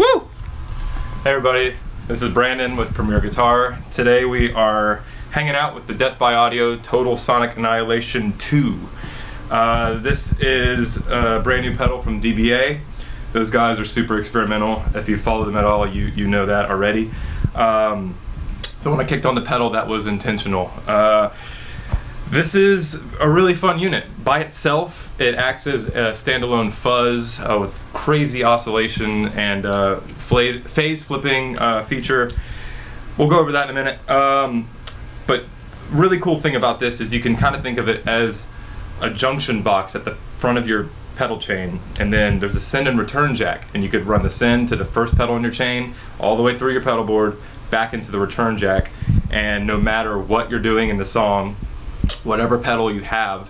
Woo! Hey everybody, this is Brandon with Premier Guitar. Today we are hanging out with the Death by Audio Total Sonic Annihilation 2. This is a brand new pedal from DBA. Those guys are super experimental. If you follow them at all, you know that already. So when I kicked on the pedal, that was intentional. This is a really fun unit. By itself, it acts as a standalone fuzz with crazy oscillation and phase flipping feature. We'll go over that in a minute. But really cool thing about this is you can kind of think of it as a junction box at the front of your pedal chain, and then there's a send and return jack, and you could run the send to the first pedal in your chain all the way through your pedal board back into the return jack, and no matter what you're doing in the song, whatever pedal you have,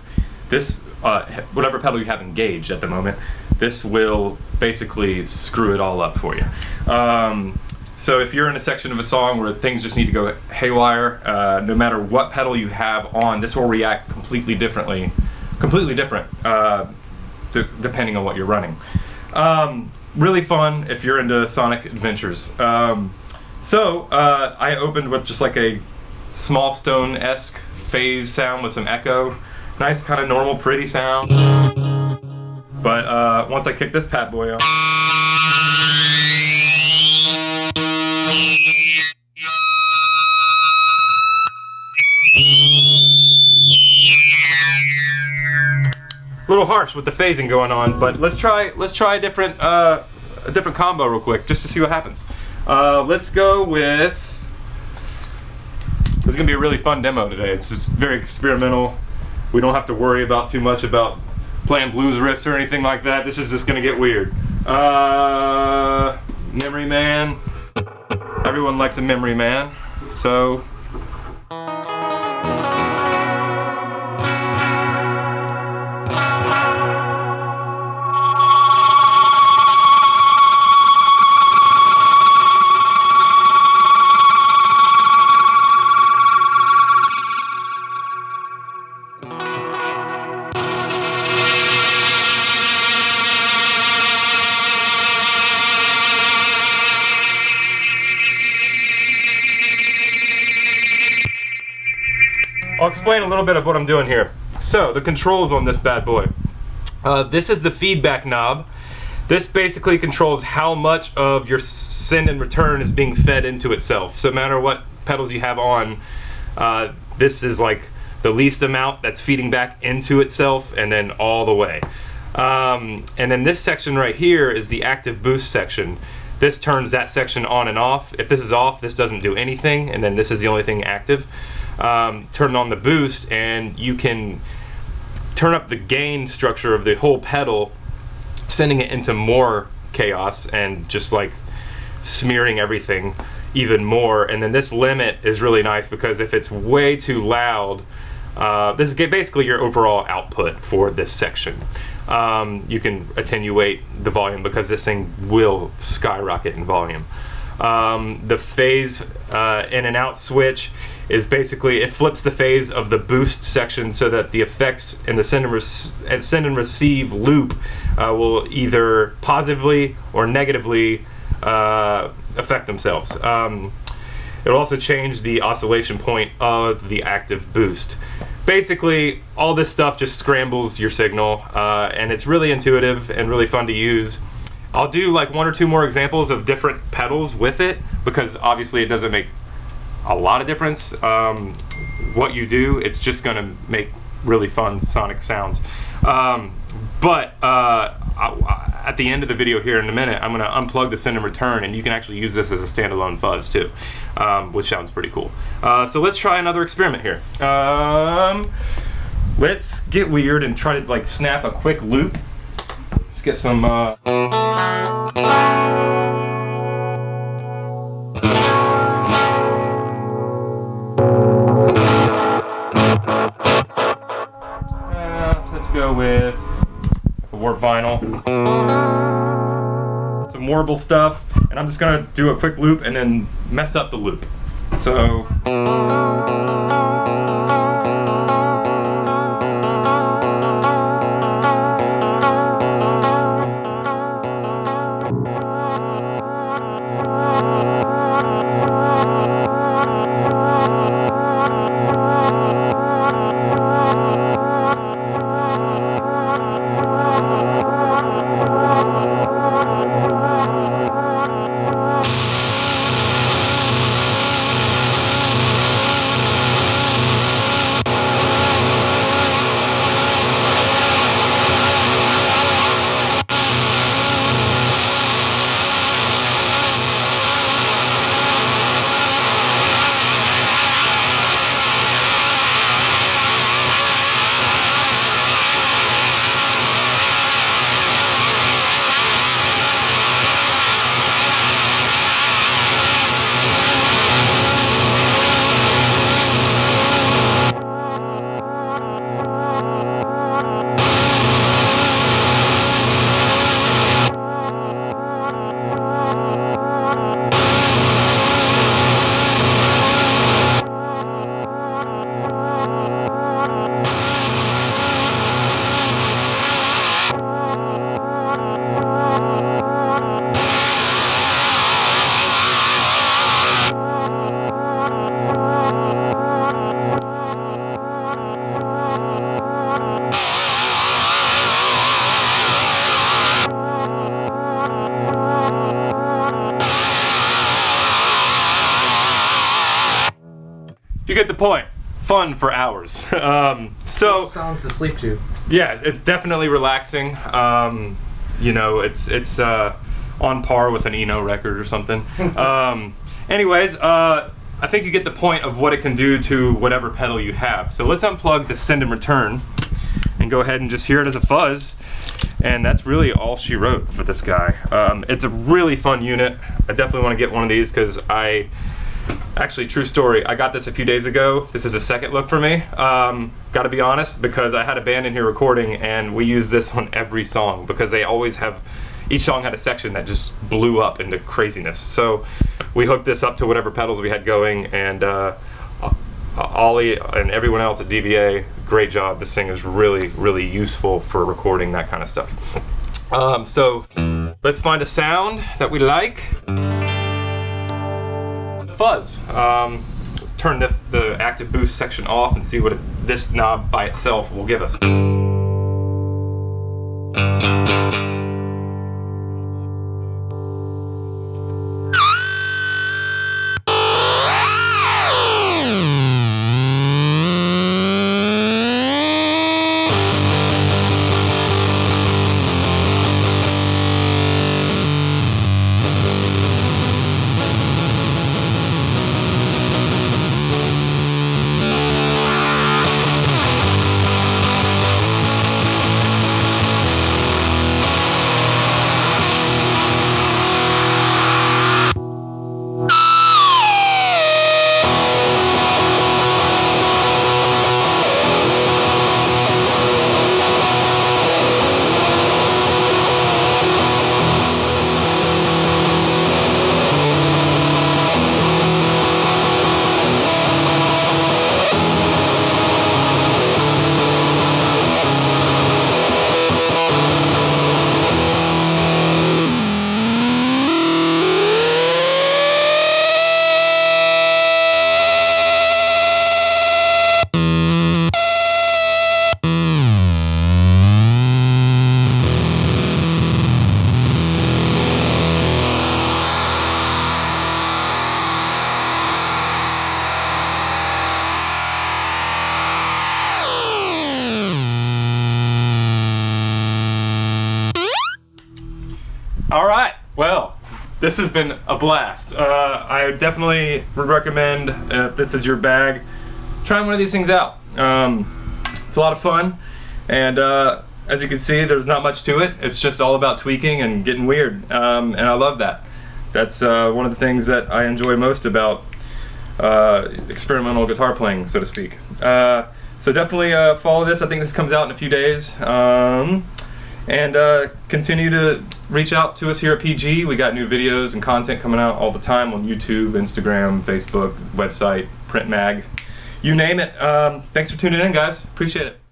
whatever pedal you have engaged at the moment, this will basically screw it all up for you. So if you're in a section of a song where things just need to go haywire, no matter what pedal you have on, this will react completely different, depending on what you're running. Really fun if you're into Sonic adventures. I opened with just like a small stone-esque phase sound with some echo. Nice kind of normal pretty sound. But once I kick this bad boy on, a little harsh with the phasing going on, but let's try a different combo real quick just to see what happens. Let's go with. This is gonna be a really fun demo today. It's just very experimental. We don't have to worry about too much about playing blues riffs or anything like that. This is just gonna get weird. Memory Man. Everyone likes a Memory Man, so. I'll explain a little bit of what I'm doing here. So, the controls on this bad boy. This is the feedback knob. This basically controls how much of your send and return is being fed into itself. So no matter what pedals you have on, this is like the least amount that's feeding back into itself and then all the way. And then this section right here is the active boost section. This turns that section on and off. If this is off, this doesn't do anything, and then this is the only thing active. Turn on the boost and you can turn up the gain structure of the whole pedal, sending it into more chaos and just like smearing everything even more. And then this limit is really nice because if it's way too loud, this is basically your overall output for this section. You can attenuate the volume because this thing will skyrocket in volume. The phase in and out switch is basically, it flips the phase of the boost section so that the effects in the send and receive loop will either positively or negatively affect themselves. It'll also change the oscillation point of the active boost. Basically, all this stuff just scrambles your signal, and it's really intuitive and really fun to use. I'll do like one or two more examples of different pedals with it because obviously it doesn't make a lot of difference. What you do, it's just gonna make really fun sonic sounds. But at the end of the video here in a minute, I'm gonna unplug the send and return, and you can actually use this as a standalone fuzz too, which sounds pretty cool. So let's try another experiment here. Let's get weird and try to like snap a quick loop. Let's get some let's go with a warp vinyl, some warble stuff, and I'm just gonna do a quick loop and then mess up the loop. So you get the point. Fun for hours. So sounds to sleep to. yeah, it's definitely relaxing. You know, it's on par with an Eno record or something. Anyways, I think you get the point of what it can do to whatever pedal you have. So let's unplug the send and return and go ahead and just hear it as a fuzz. And that's really all she wrote for this guy. It's a really fun unit. I definitely want to get one of these because actually, true story, I got this a few days ago. This is a second look for me. Gotta be honest, because I had a band in here recording and we use this on every song because they always have, each song had a section that just blew up into craziness. So we hooked this up to whatever pedals we had going, and Ollie and everyone else at DVA, great job. This thing is really, really useful for recording that kind of stuff. So let's find a sound that we like. Fuzz. Let's turn the active boost section off and see what this knob by itself will give us. All right, well, this has been a blast. I definitely would recommend, if this is your bag, trying one of these things out. It's a lot of fun, and as you can see, there's not much to it. It's just all about tweaking and getting weird, and I love that. That's one of the things that I enjoy most about experimental guitar playing, so to speak. So definitely follow this. I think this comes out in a few days. And continue to reach out to us here at PG. We got new videos and content coming out all the time on YouTube, Instagram, Facebook, website, print mag, you name it. Thanks for tuning in, guys. Appreciate it.